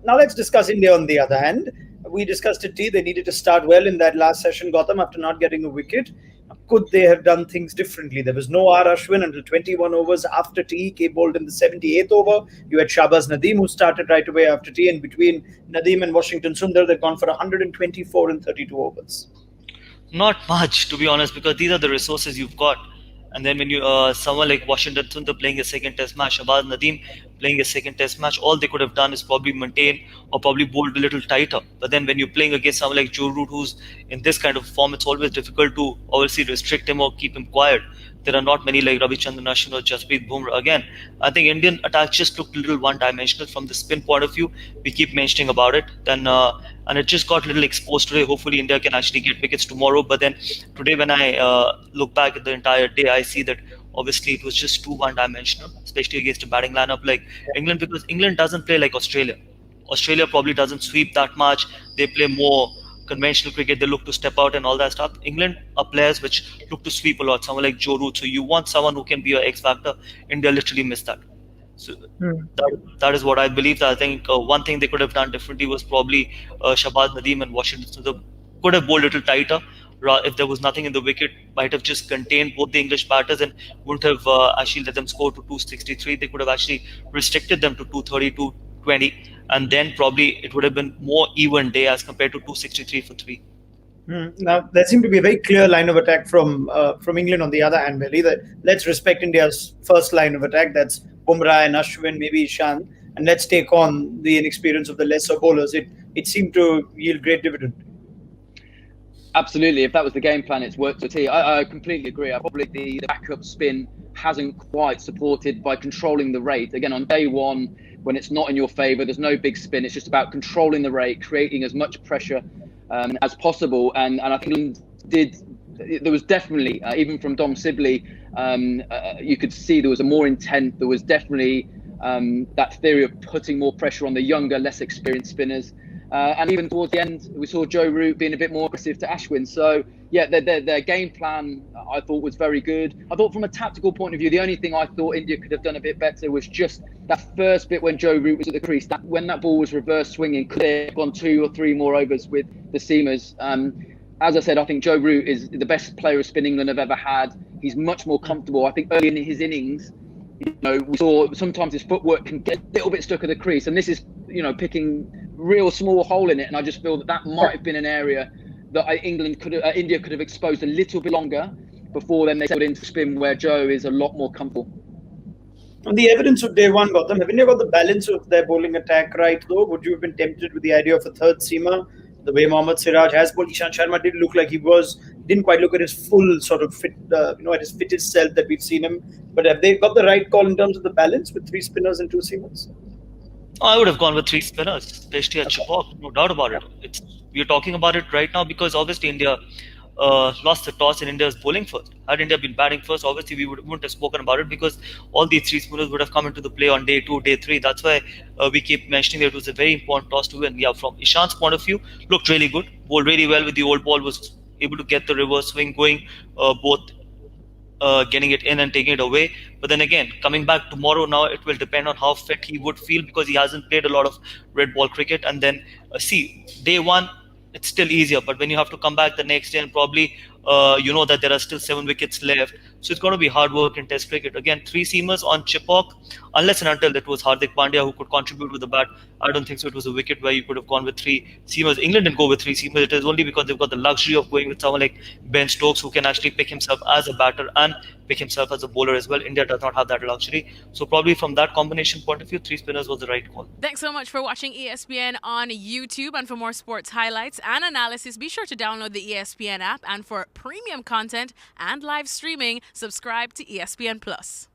Now let's discuss India on the other hand. We discussed it, T. They needed to start well in that last session, Gautam, after not getting a wicket. Could they have done things differently? There was no Ashwin until 21 overs after tea. He bowled in the 78th over. You had Shahbaz Nadeem, who started right away after tea. And between Nadeem and Washington Sundar, they'd gone for 124 in 32 overs. Not much, to be honest, because these are the resources you've got. And then when you someone like Washington Sundar playing a second test match, Shahbaz Nadeem playing a second test match, all they could have done is probably maintain or probably bowled a little tighter. But then when you're playing against someone like Jasprit, who's in this kind of form, it's always difficult to obviously restrict him or keep him quiet. There are not many like Ravichandran, Ashwin or Jasprit, Bumrah. Again, I think Indian attack just looked a little one-dimensional from the spin point of view. We keep mentioning about it. Then and it just got a little exposed today. Hopefully, India can actually get wickets tomorrow. But then today, when I look back at the entire day, I see that obviously it was just too one-dimensional, especially against a batting lineup like England, because England doesn't play like Australia. Australia probably doesn't sweep that much. They play more conventional cricket. They look to step out and all that stuff. England are players which look to sweep a lot. Someone like Joe Root. So you want someone who can be your X factor. India literally missed that. So that is what I believe. I think one thing they could have done differently was probably Shahbaz Nadeem and Washington. So they could have bowled a little tighter. If there was nothing in the wicket, might have just contained both the English batters and wouldn't have actually let them score to 263. They could have actually restricted them to 230, 220, and then probably it would have been more even day as compared to 263 for 3. Now there seemed to be a very clear line of attack from England on the other hand. Really, that let's respect India's first line of attack. That's Bumrah and Ashwin, maybe Ishan, and let's take on the inexperience of the lesser bowlers. It seemed to yield great dividend. Absolutely. If that was the game plan, it's worked to a T. I completely agree. Probably the backup spin hasn't quite supported by controlling the rate. Again, on day one, when it's not in your favour, there's no big spin. It's just about controlling the rate, creating as much pressure as possible. And I think there was definitely, even from Dom Sibley, you could see there was a more intent. There was definitely that theory of putting more pressure on the younger, less experienced spinners. And even towards the end, we saw Joe Root being a bit more aggressive to Ashwin. So, yeah, their game plan, I thought, was very good. I thought from a tactical point of view, the only thing I thought India could have done a bit better was just that first bit when Joe Root was at the crease. When that ball was reverse swinging, could they have gone 2 or 3 more overs with the seamers? As I said, I think Joe Root is the best player of spin England have ever had. He's much more comfortable. I think early in his innings, we saw sometimes his footwork can get a little bit stuck at the crease. And this is, picking real small hole in it, and I just feel that might have been an area that India could have exposed a little bit longer before then they settled into spin where Joe is a lot more comfortable. On the evidence of day one, Gautam, have India got the balance of their bowling attack right though? Would you have been tempted with the idea of a third seamer? The way Mohammad Siraj has bowled, Ishant Sharma did look like didn't quite look at his full sort of fit, at his fittest self that we've seen him. But have they got the right call in terms of the balance with 3 spinners and 2 seamers? I would have gone with 3 spinners, especially at Chipok, no doubt about it. We're talking about it right now because obviously India lost the toss and India is bowling first. Had India been batting first, obviously we wouldn't have spoken about it because all these 3 spinners would have come into the play on day 2, day 3. That's why we keep mentioning that it was a very important toss to win. Yeah, from Ishant's point of view, looked really good, bowled really well with the old ball, was able to get the reverse swing going, both getting it in and taking it away. But then again, coming back tomorrow now, it will depend on how fit he would feel because he hasn't played a lot of red ball cricket. And then day one, it's still easier. But when you have to come back the next day and probably that there are still 7 wickets left. So it's going to be hard work in Test cricket. Again, 3 seamers on Chipok, unless and until it was Hardik Pandya who could contribute with the bat. I don't think so. It was a wicket where you could have gone with 3 seamers. England didn't go with 3 seamers. It is only because they've got the luxury of going with someone like Ben Stokes who can actually pick himself as a batter and pick himself as a bowler as well. India does not have that luxury. So probably from that combination point of view, 3 spinners was the right call. Thanks so much for watching ESPN on YouTube. And for more sports highlights and analysis, be sure to download the ESPN app. And for premium content and live streaming, subscribe to ESPN Plus.